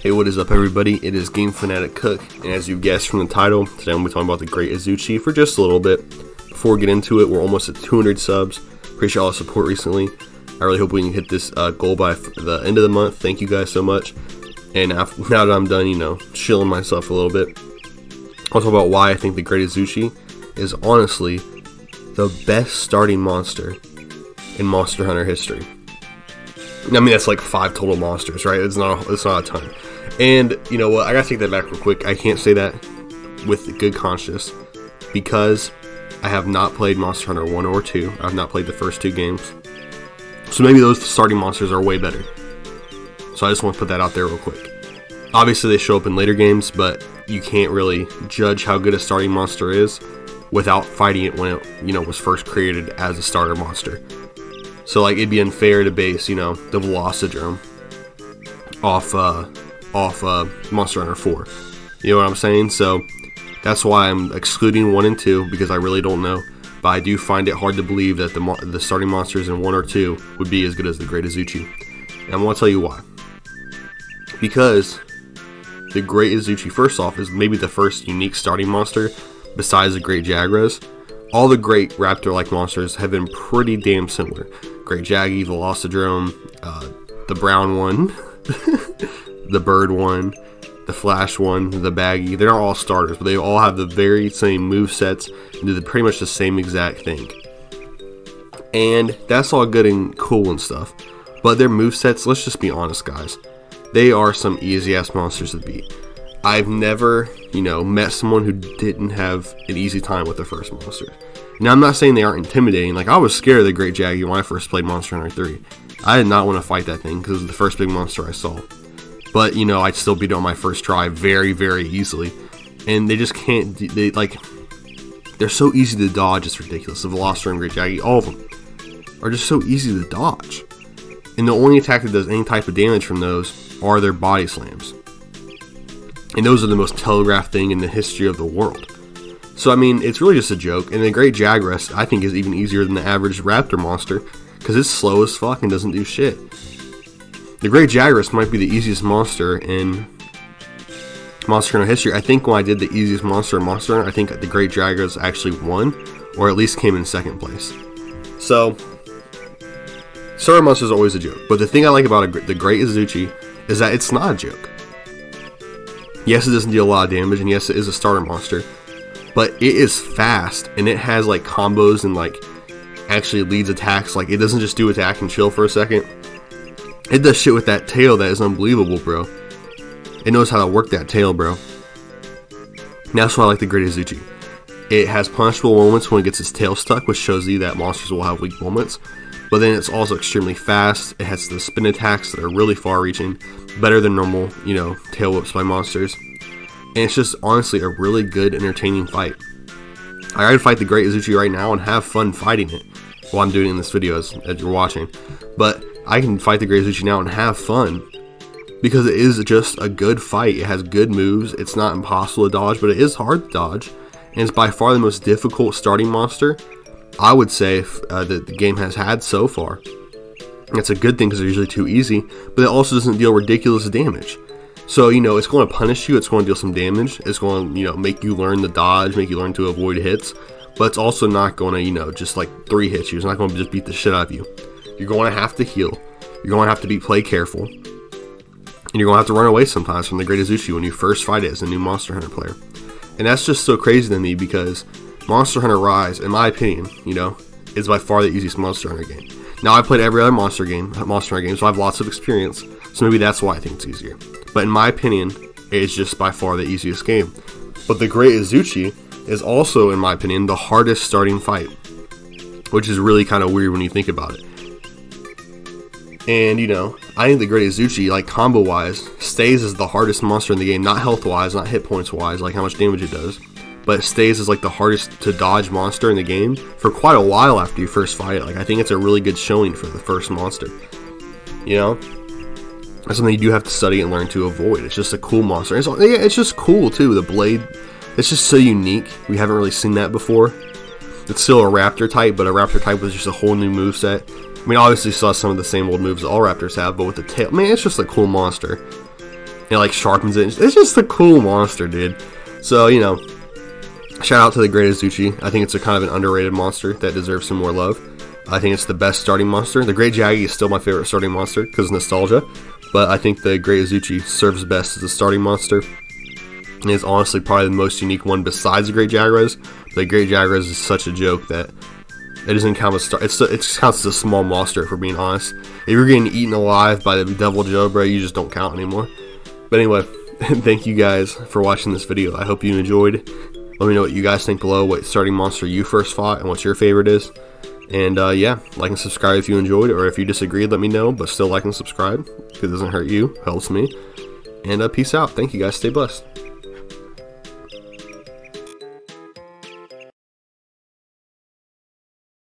Hey, what is up everybody? It is Game Fanatic Cook, and as you guessed from the title, today I'm going to be talking about the Great Kazooie for just a little bit. Before we get into it, we're almost at 200 subs. Appreciate all the support recently. I really hope we can hit this goal by the end of the month. Thank you guys so much. And now that I'm done, chilling myself a little bit, I'll talk about why I think the Great Kazooie is honestly the best starting monster in Monster Hunter history. I mean, that's like 5 total monsters, right? It's not a ton. And you know what? I gotta take that back real quick. I can't say that with good conscience because I have not played Monster Hunter 1 or 2. I have not played the first 2 games. So maybe those starting monsters are way better. So I just want to put that out there real quick. Obviously, they show up in later games, but you can't really judge how good a starting monster is without fighting it when it was first created as a starter monster. So like it'd be unfair to base the Velocidrome off Monster Hunter 4. You know what I'm saying? So that's why I'm excluding 1 and 2 because I really don't know. But I do find it hard to believe that the starting monsters in 1 or 2 would be as good as the Great Kazooie. And I'm going to tell you why. Because the Great Kazooie, first off, is maybe the first unique starting monster besides the Great Jagras. All the great raptor-like monsters have been pretty damn similar. Great Jaggy, Velocidrome, the brown one, the bird one, the flash one, the baggy. They're not all starters, but they all have the very same movesets and do pretty much the same exact thing. And that's all good and cool and stuff. But their movesets, let's just be honest, guys. They are some easy-ass monsters to beat. I've never, met someone who didn't have an easy time with the first monster. Now, I'm not saying they aren't intimidating. Like, I was scared of the Great Jaggy when I first played Monster Hunter 3. I did not want to fight that thing because it was the first big monster I saw. But, I'd still beat it on my first try very, very easily. And they just can't, they're so easy to dodge, it's ridiculous. The Velocidrome, Great Jaggy, all of them are just so easy to dodge. And the only attack that does any type of damage from those are their body slams. And those are the most telegraphed thing in the history of the world. So, I mean, it's really just a joke. And the Great Jagras, I think, is even easier than the average raptor monster because it's slow as fuck and doesn't do shit. The Great Jagras might be the easiest monster in Monster Hunter history. I think when I did the easiest monster in Monster Hunter, I think the Great Jagras actually won, or at least came in second place. So, starter monster is always a joke. But the thing I like about the Great Kazooie is that it's not a joke. Yes, it doesn't deal a lot of damage, and yes, it is a starter monster. But it is fast, and it has like combos and like actually leads attacks. Like it doesn't just do attack and chill for a second. It does shit with that tail that is unbelievable, bro. It knows how to work that tail, bro. And that's why I like the Great Kazooie. It has punishable moments when it gets its tail stuck, which shows you that monsters will have weak moments. But then it's also extremely fast. It has the spin attacks that are really far-reaching, better than normal, tail whips by monsters. And it's just honestly a really good, entertaining fight. I gotta fight the Great Kazooie right now and have fun fighting it while I'm doing it in this video as you're watching. But I can fight the Great Kazooie now and have fun because it is just a good fight. It has good moves. It's not impossible to dodge, but it is hard to dodge. And it's by far the most difficult starting monster I would say that the game has had so far. It's a good thing because they're usually too easy, but it also doesn't deal ridiculous damage. So, it's going to punish you, it's going to deal some damage, it's going to, make you learn to dodge, make you learn to avoid hits, but it's also not going to, just like 3 hits you. It's not going to just beat the shit out of you. You're going to have to heal, you're going to have to play careful, and you're going to have to run away sometimes from the Great Kazooie when you first fight it as a new Monster Hunter player. And that's just so crazy to me because Monster Hunter Rise, in my opinion, is by far the easiest Monster Hunter game. Now, I've played every other Monster Hunter game, so I have lots of experience, so maybe that's why I think it's easier. But in my opinion, it's just by far the easiest game. But the Great Kazooie is also, in my opinion, the hardest starting fight, which is really kind of weird when you think about it. And, I think the Great Kazooie, like combo-wise, stays as the hardest monster in the game, not health-wise, not hit points-wise, like how much damage it does. But it stays as like the hardest to dodge monster in the game for quite a while after you first fight it. Like I think it's a really good showing for the first monster. That's something you do have to study and learn to avoid. It's just a cool monster. It's just cool too. The blade, it's just so unique. We haven't really seen that before. It's still a raptor type, but a raptor type with just a whole new moveset. I mean, obviously saw some of the same old moves that all raptors have, but with the tail, man, it's just a cool monster. it like sharpens it. It's just a cool monster, dude. So, you know, shout out to the Great Azuchi. I think it's a kind of an underrated monster that deserves some more love. I think it's the best starting monster. The Great Jaggy is still my favorite starting monster because of nostalgia, but I think the Great Azuchi serves best as a starting monster. And is honestly probably the most unique one besides the Great Jagras. The Great Jagras is such a joke that it doesn't count as it counts as a small monster, if we're being honest. If you're getting eaten alive by the Devil Joe, bro, you just don't count anymore. But anyway, thank you guys for watching this video. I hope you enjoyed. Let me know what you guys think below, what starting monster you first fought, and what your favorite is. And yeah, like and subscribe if you enjoyed, or if you disagreed, let me know. But still like and subscribe, because it doesn't hurt you, helps me. And peace out. Thank you guys. Stay blessed.